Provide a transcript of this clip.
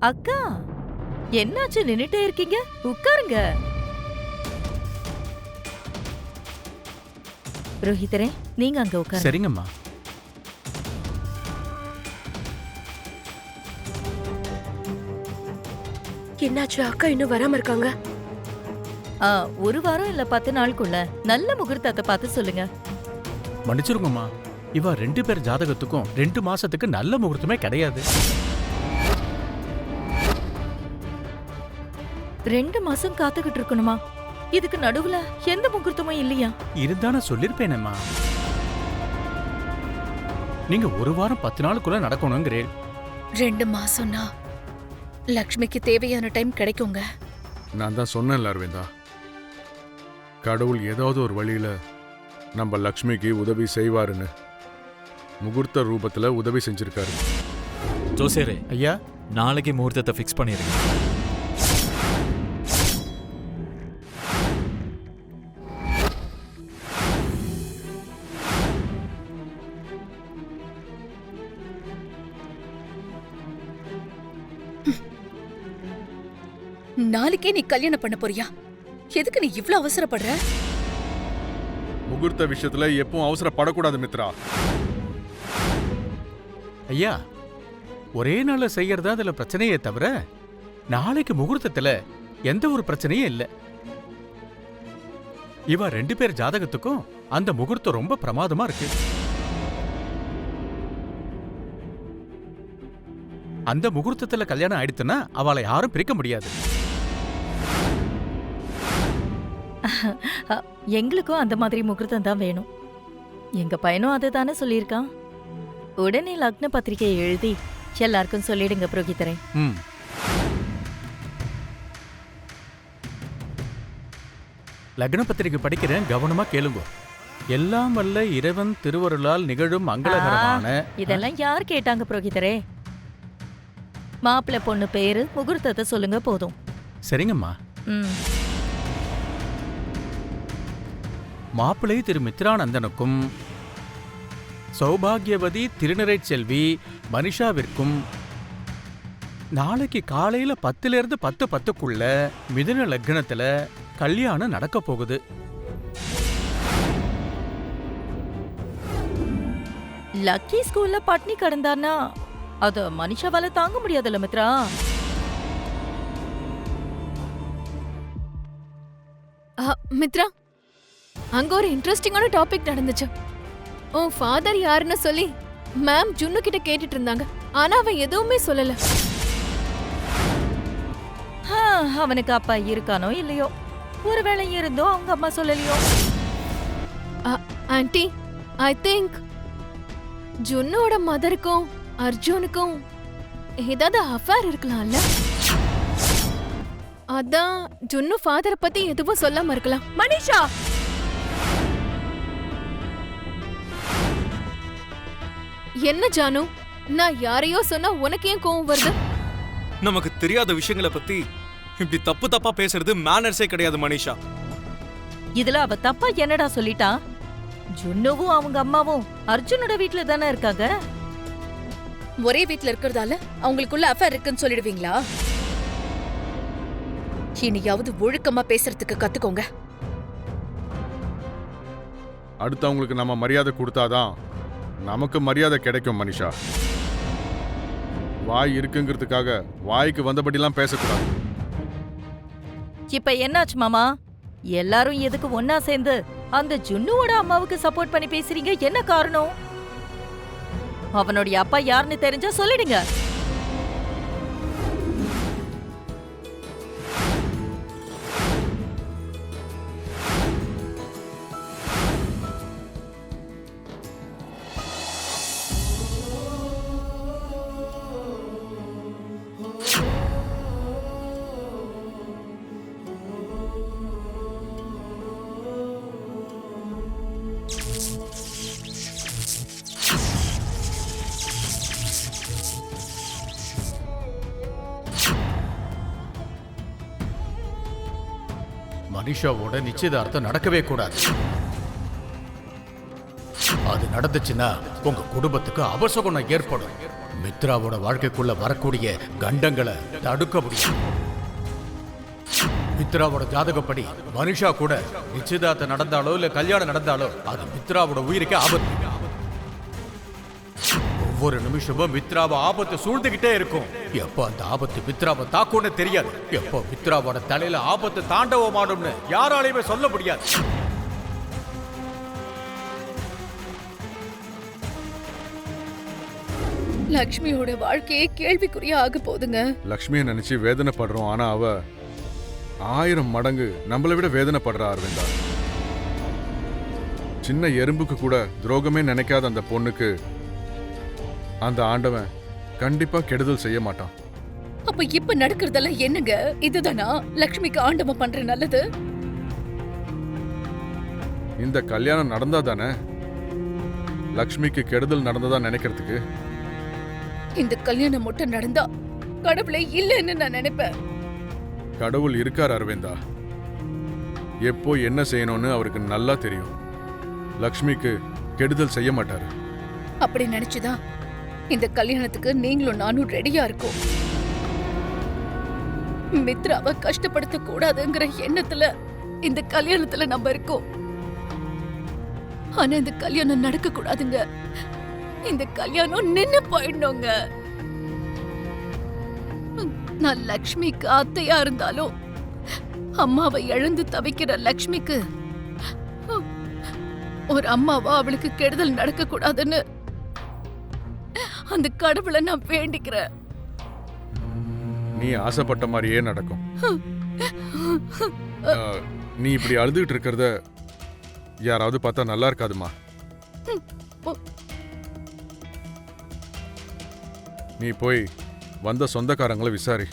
அக்கா, என்னாச்சு நின்னுட்டே இருக்கீங்க? உட்காருங்க. ரோஹிதரே, நீங்க அங்க உட்காருங்க. சரிங்கம்மா. என்னாச்சு? அக்கா இன்னும் வராம இருக்காங்க. ஒரு வாரம் இல்ல 10 நாளுக்குள்ள நல்ல முகூர்த்தத்தை பார்த்து சொல்லுங்க. மன்னிச்சிருங்கம்மா, இவ 2 பேர் ஜாதகத்துக்கும் 2 மாசத்துக்கு நல்ல முகூர்த்தமே கிடையாது. 2 மாசம் காத்துக்கிட்டு இருக்கணுமா? இதுக்கு நடுவுல எந்த முகூர்த்தமும் இல்லையா? இருந்தான சொல்லிருப்பேனேம்மா. நீங்க ஒரு வாரம் 10 நாளுக்குள்ள நடக்கணுங்கிறேன். 2 மாசம்னா லக்ஷ்மிக்கு தேவையான டைம் கிடைக்குங்க. நான் தான் சொன்னேன்ல அரவிந்தா, கடவுள் ஏதாவது ஒரு வழியில நம்ம லக்ஷ்மிக்கு உதவி செய்வாருன்னு. முகூர்த்த ரூபத்துல உதவி செஞ்சிருக்காரு. ஜோசியரே, ஐயா, நாளைக்கு முகூர்த்தத்தை ஃபிக்ஸ் பண்ணிருங்க. நாளைக்கே நீ கல்யாணம் பண்ண போறியா? எதுக்கு நீ இவ்ளோ அவசரப்படுற? முகூர்த்த விஷயத்துல எப்பவும் அவசரப்படக்கூடாது மித்ரா. ஐயா, ஒரே நாள்ல செய்யறதா அதுல பிரச்சனையே தவிர நாளைக்கு முகூர்த்தத்துல எந்த ஒரு பிரச்சனையும் இல்ல. இவ 2 பேர் ஜாதகத்துக்கும் அந்த முகூர்த்தம் ரொம்ப பிரமாதமா இருக்கு. அந்த முகூர்த்தத்துல கல்யாணம் ஆயிடுத்துன்னா அவளை யாரும் பிரிக்க முடியாது. எங்களுக்கும் அந்த மாதிரி முகூர்த்தம் தான் வேணும். எங்க பையனும் அதை தானே சொல்லியிருக்கான். உடனே லக்ன பத்திரிகையை எழுதி எல்லாருக்கும் சொல்லிடுங்க புரோகிதரே. லக்ன பத்திரிகை படிக்கிறேன், கவனமா கேளுங்க. எல்லாம் வல்ல இறைவன் திருவருளால் நிகழும் மங்களகரமான. இதெல்லாம் யார் கேட்டாங்க புரோகிதரே? மாப்பிள்ளை பொண்ணு பேரு முகூர்த்தத்தை சொல்லுங்க போதும். சரிங்கம்மா. மாப்பிள்ளை திரு மித்ரானந்தனுக்கும் சௌபாகியவதி திருநிறை செல்வி மனிஷாவிற்கும் நாளைக்கு காலையில 10லிருந்து 10:10க்குள்ள மிதுன லக்னத்துல கல்யாணம் நடக்க போகுது. லக்கி ஸ்கூல்ல பட்னி கடந்தானா அத மனிஷாவால தாங்க முடியாதுல்ல மித்ரா. மித்ரா, அங்க ஒரு இன்ட்ரெஸ்டிங்கான டாபிக் நடந்துச்சு. உன் ஃபாதர் யாருன்னு சொல்லி மேம் ஜுன்னு கிட்ட கேட்டுட்டு இருந்தாங்க. ஆனா அவன் எதுவுமே சொல்லல. அவனுக்கு அப்பா இருக்கானோ இல்லையோ, ஒருவேளை இருந்தோ அவங்க அம்மா சொல்லலையோ. ஆன்ட்டி, ஐ திங்க் ஜுன்னோட மதருக்கும் அர்ஜுனுக்கும் ஏதாவது அஃபேர் இருக்கலாம்ல. அதான் ஜுன்னு ஃபாதரை பத்தி எதுவும் சொல்லாம இருக்கலாம். மனிஷா, என்ன ஜானு, நான் யாரையோ சொன்னா உனக்கு ஏன் கோவம் வருது? நமக்கு தெரியாத விஷயங்களை பத்தி இப்படி தப்பு தப்பா பேசுறது மேனர்ஸே கிடையாது மனிஷா. இதுல அவ தப்பா என்னடா சொல்லிட்டா? ஜுன்னுவும் அவங்க அம்மாவும் அர்ஜுனோட வீட்ல தானே இருக்காங்க. ஒரே வீட்ல இருக்கிறதால அவங்களுக்குள்ள அஃபேர் இருக்குன்னு சொல்லிடுவீங்களா? இனியாவது ஒழுக்கமா பேசுறதுக்கு கத்துக்கோங்க. அடுத்தவங்களுக்கு நம்ம மரியாதை கொடுத்தாதான் நமக்கு மரியாதை கிடைக்கும் மனிஷா. வாய் இருக்குங்கிறதுக்காக வாய்க்கு வந்தபடிலாம் பேசக்கூடாது. இப்ப என்னாச்சு மாமா? எல்லாரும் எதுக்கு ஒன்னா சேர்ந்து அந்த ஜுன்னுவோட அம்மாவுக்கு சப்போர்ட் பண்ணி பேசுறீங்க? என்ன காரணம்? அவனுடைய அப்பா யாருன்னு தெரிஞ்சா சொல்லிடுங்க. மனிஷாவோட நிச்சயதார்த்தம் நடக்கவே கூடாது. அது நடந்துச்சுன்னா உங்க குடும்பத்துக்கு அபசகுணம் ஏற்படும். மித்ராவோட வாழ்க்கைக்குள்ள வரக்கூடிய கண்டங்களை தடுக்க முடியும். மித்ராவோட ஜாதகப்படி மனுஷா கூட நிச்சயதார்த்தம் நடந்தாலோ இல்ல கல்யாணம் நடந்தாலோ அது மித்ராவோட உயிருக்கு ஆபத்து. ஒவ்வொரு நிமிஷமும் மித்ராவை ஆபத்து சூழ்ந்துகிட்டே இருக்கும். எப்போ அந்த ஆபத்து மித்ராவை தாக்கும்னு தெரியாது. எப்போ மித்ராவோட தலையில ஆபத்து தாண்டவமாடும்னு யாராலையுமே சொல்ல முடியாது. லக்ஷ்மியோட வாழ்க்கையே கேள்விக்குறியா ஆக போகுதுங்க. லக்ஷ்மியை நினைச்சு வேதனைப்படுறோம், ஆனா அவ 1000 மடங்கு நம்மளை விட வேதனைப்படுறா அரவிந்தா. சின்ன எறும்புக்கு கூட துரோகமே நினைக்காத அந்த பொண்ணுக்கு அந்த ஆண்டவன் கண்டிப்பா கெடுதல் செய்ய மாட்டான். அப்ப இப்ப நடக்கிறதெல்லாம் என்னங்க? இதுதானா லக்ஷ்மிக்கு ஆண்டவன் பண்ற நல்லது? இந்த கல்யாணம் நடந்தா தானே லக்ஷ்மிக்கு கெடுதல் நடந்ததா நினைக்கிறதுக்கு. இந்த கல்யாணம் மட்டும் நடந்தா கடவுளே இல்லைன்னு நான் நினைப்பேன். கடவுள் இருக்கார் அரவிந்தா. எப்போ என்ன செய்யணும்னு அவருக்கு நல்லா தெரியும். லக்ஷ்மிக்கு கெடுதல் செய்ய மாட்டாரு. அப்படி நினைச்சுதான் இந்த கல்யாணத்துக்கு நீங்களும் நானும் ரெடியா இருக்கோம். மித்ராவை கஷ்டப்படுத்த கூடாதுங்கிற எண்ணத்துல இந்த கல்யாணத்துல நம்ம இருக்கோம். ஆனா இந்த கல்யாணம் நடக்க கூடாதுங்க. இந்த கல்யாணம் நின்னு போயிடணுங்க. நான் லக்ஷ்மிக்கு அத்தையா இருந்தாலும் அம்மாவை இழந்து தவிக்கிற லக்ஷ்மிக்கு ஒரு அம்மாவா அவளுக்கு கெடுதல் நடக்க கூடாதுன்னு அந்த கடவுளை நான் வேண்டிக்கிறேன். நீ ஆசைப்பட்ட மாதிரியே நடக்கும். நீ இப்படி அழுதுகிட்டு இருக்கிறத யாராவது பார்த்தா நல்லா இருக்காதுமா. நீ போய் வந்த சொந்தக்காரங்களை விசாரி.